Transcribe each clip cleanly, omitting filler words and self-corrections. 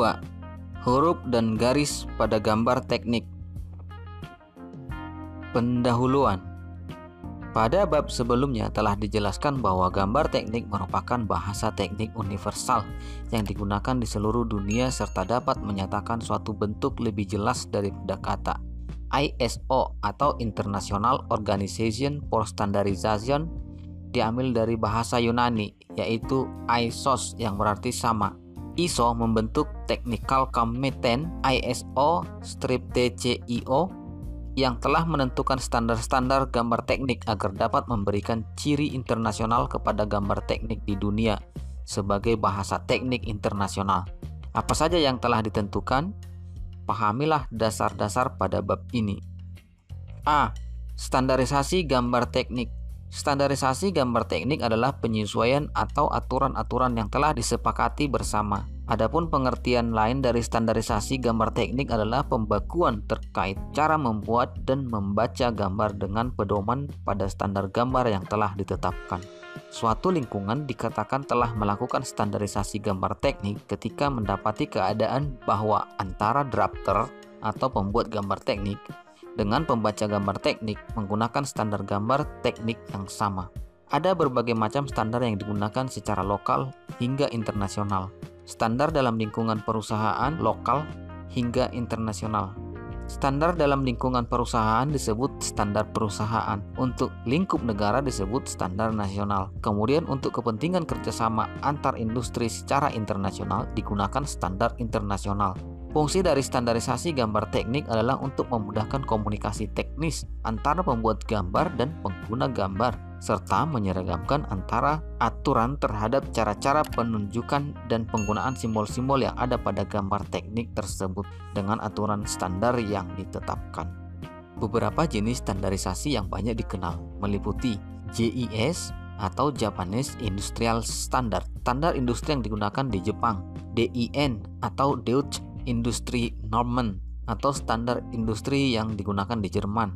2. Huruf dan garis pada gambar teknik. Pendahuluan. Pada bab sebelumnya telah dijelaskan bahwa gambar teknik merupakan bahasa teknik universal yang digunakan di seluruh dunia serta dapat menyatakan suatu bentuk lebih jelas daripada kata. ISO atau International Organization for Standardization diambil dari bahasa Yunani, yaitu ISOS yang berarti sama. ISO membentuk Technical Committee ISO-TCIO yang telah menentukan standar-standar gambar teknik agar dapat memberikan ciri internasional kepada gambar teknik di dunia sebagai bahasa teknik internasional. Apa saja yang telah ditentukan? Pahamilah dasar-dasar pada bab ini. A. Standarisasi gambar teknik. Standarisasi gambar teknik adalah penyesuaian atau aturan-aturan yang telah disepakati bersama. Adapun pengertian lain dari standarisasi gambar teknik adalah pembakuan terkait cara membuat dan membaca gambar dengan pedoman pada standar gambar yang telah ditetapkan. Suatu lingkungan dikatakan telah melakukan standarisasi gambar teknik ketika mendapati keadaan bahwa antara drafter atau pembuat gambar teknik dengan pembaca gambar teknik menggunakan standar gambar teknik yang sama. Ada berbagai macam standar yang digunakan secara lokal hingga internasional. Standar dalam lingkungan perusahaan lokal hingga internasional. Standar dalam lingkungan perusahaan disebut standar perusahaan. Untuk lingkup negara disebut standar nasional. Kemudian untuk kepentingan kerjasama antar industri secara internasional digunakan standar internasional. Fungsi dari standarisasi gambar teknik adalah untuk memudahkan komunikasi teknis antara pembuat gambar dan pengguna gambar, serta menyeragamkan antara aturan terhadap cara-cara penunjukan dan penggunaan simbol-simbol yang ada pada gambar teknik tersebut dengan aturan standar yang ditetapkan. Beberapa jenis standarisasi yang banyak dikenal meliputi JIS atau Japanese Industrial Standard, standar industri yang digunakan di Jepang, DIN atau Deutsche Industrie Normen atau standar industri yang digunakan di Jerman,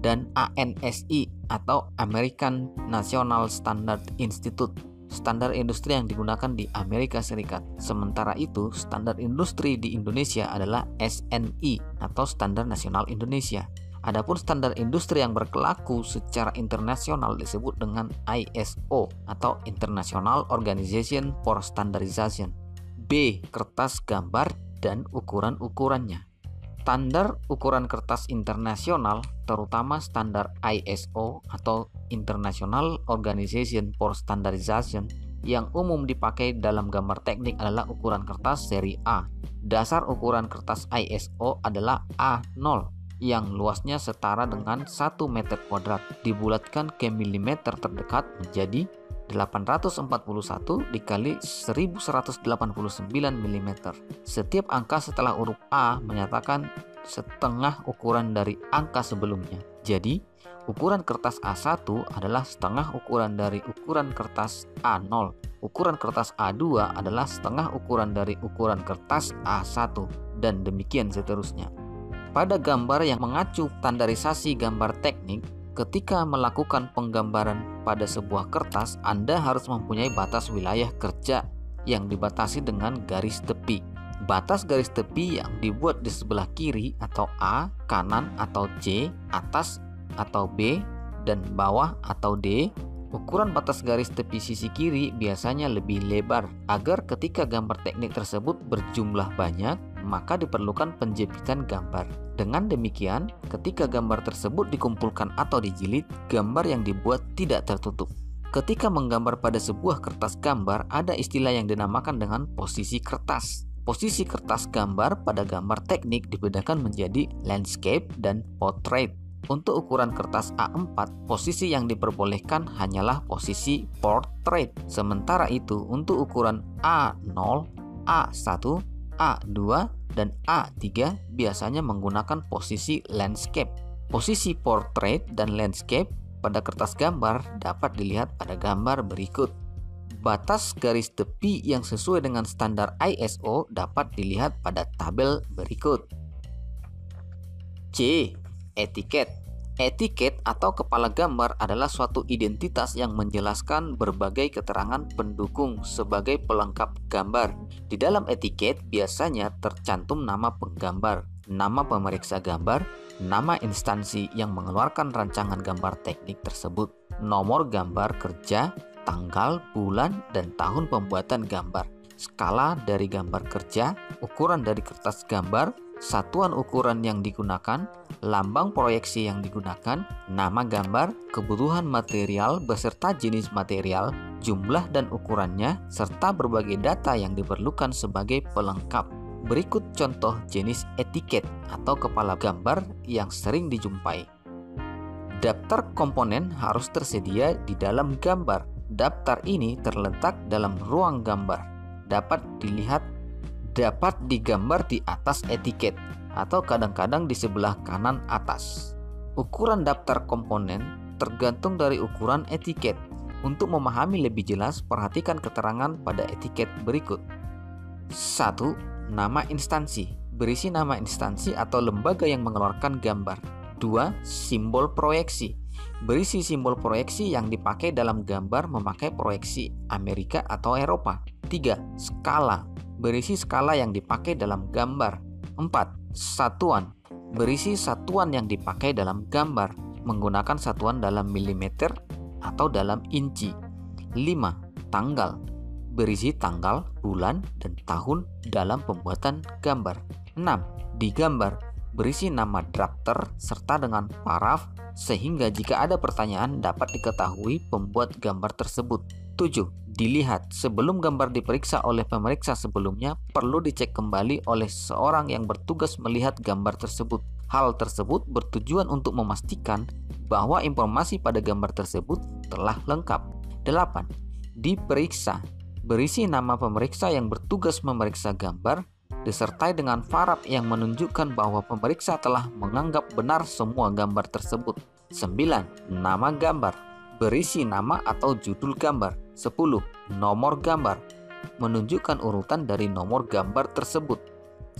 dan ANSI atau American National Standard Institute, standar industri yang digunakan di Amerika Serikat. Sementara itu, standar industri di Indonesia adalah SNI atau Standar Nasional Indonesia. Adapun standar industri yang berlaku secara internasional disebut dengan ISO atau International Organization for Standardization. B. Kertas gambar dan ukuran-ukurannya. Standar ukuran kertas internasional, terutama standar ISO atau International Organization for Standardization, yang umum dipakai dalam gambar teknik adalah ukuran kertas seri A. Dasar ukuran kertas ISO adalah A0 yang luasnya setara dengan 1 meter kuadrat, dibulatkan ke milimeter terdekat menjadi 841 dikali 1189 mm. Setiap angka setelah huruf A menyatakan setengah ukuran dari angka sebelumnya. Jadi, ukuran kertas A1 adalah setengah ukuran dari ukuran kertas A0. Ukuran kertas A2 adalah setengah ukuran dari ukuran kertas A1, dan demikian seterusnya. Pada gambar yang mengacu standarisasi gambar teknik, ketika melakukan penggambaran pada sebuah kertas, Anda harus mempunyai batas wilayah kerja yang dibatasi dengan garis tepi. Batas garis tepi yang dibuat di sebelah kiri atau A, kanan atau C, atas atau B, dan bawah atau D. Ukuran batas garis tepi sisi kiri biasanya lebih lebar agar ketika gambar teknik tersebut berjumlah banyak, maka diperlukan penjepitan gambar. Dengan demikian, ketika gambar tersebut dikumpulkan atau dijilid, gambar yang dibuat tidak tertutup. Ketika menggambar pada sebuah kertas gambar, ada istilah yang dinamakan dengan posisi kertas. Posisi kertas gambar pada gambar teknik dibedakan menjadi landscape dan portrait. Untuk ukuran kertas A4, posisi yang diperbolehkan hanyalah posisi portrait. Sementara itu, untuk ukuran A0, A1, A2, dan A3 biasanya menggunakan posisi landscape. Posisi portrait dan landscape pada kertas gambar dapat dilihat pada gambar berikut. Batas garis tepi yang sesuai dengan standar ISO dapat dilihat pada tabel berikut. C. Etiket. Etiket atau kepala gambar adalah suatu identitas yang menjelaskan berbagai keterangan pendukung sebagai pelengkap gambar. Di dalam etiket biasanya tercantum nama penggambar, nama pemeriksa gambar, nama instansi yang mengeluarkan rancangan gambar teknik tersebut, nomor gambar kerja, tanggal, bulan, dan tahun pembuatan gambar, skala dari gambar kerja, ukuran dari kertas gambar, satuan ukuran yang digunakan, lambang proyeksi yang digunakan, nama gambar, kebutuhan material beserta jenis material, jumlah dan ukurannya, serta berbagai data yang diperlukan sebagai pelengkap. Berikut contoh jenis etiket atau kepala gambar yang sering dijumpai. Daftar komponen harus tersedia di dalam gambar. Daftar ini terletak dalam ruang gambar. Dapat digambar di atas etiket atau kadang-kadang di sebelah kanan atas. Ukuran daftar komponen tergantung dari ukuran etiket. Untuk memahami lebih jelas, perhatikan keterangan pada etiket berikut. 1. Nama instansi. Berisi nama instansi atau lembaga yang mengeluarkan gambar. 2. Simbol proyeksi. Berisi simbol proyeksi yang dipakai dalam gambar memakai proyeksi Amerika atau Eropa. 3. Skala. Berisi skala yang dipakai dalam gambar. 4. Satuan. Berisi satuan yang dipakai dalam gambar, menggunakan satuan dalam milimeter atau dalam inci. 5. Tanggal. Berisi tanggal, bulan, dan tahun dalam pembuatan gambar. 6. Digambar. Berisi nama drafter serta dengan paraf sehingga jika ada pertanyaan dapat diketahui pembuat gambar tersebut. 7. Dilihat. Sebelum gambar diperiksa oleh pemeriksa sebelumnya, perlu dicek kembali oleh seorang yang bertugas melihat gambar tersebut. Hal tersebut bertujuan untuk memastikan bahwa informasi pada gambar tersebut telah lengkap. 8. Diperiksa. Berisi nama pemeriksa yang bertugas memeriksa gambar, disertai dengan paraf yang menunjukkan bahwa pemeriksa telah menganggap benar semua gambar tersebut. 9. Nama gambar. Berisi nama atau judul gambar. 10. Nomor gambar. Menunjukkan urutan dari nomor gambar tersebut.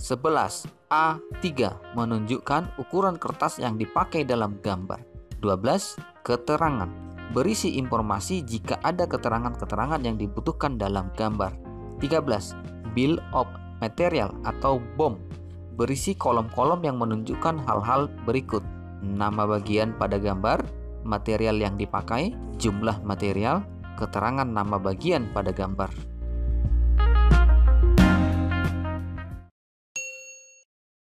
11. A3. Menunjukkan ukuran kertas yang dipakai dalam gambar. 12. Keterangan. Berisi informasi jika ada keterangan-keterangan yang dibutuhkan dalam gambar. 13. Bill of material atau BOM. Berisi kolom-kolom yang menunjukkan hal-hal berikut: nama bagian pada gambar, material yang dipakai, jumlah material, keterangan nama bagian pada gambar.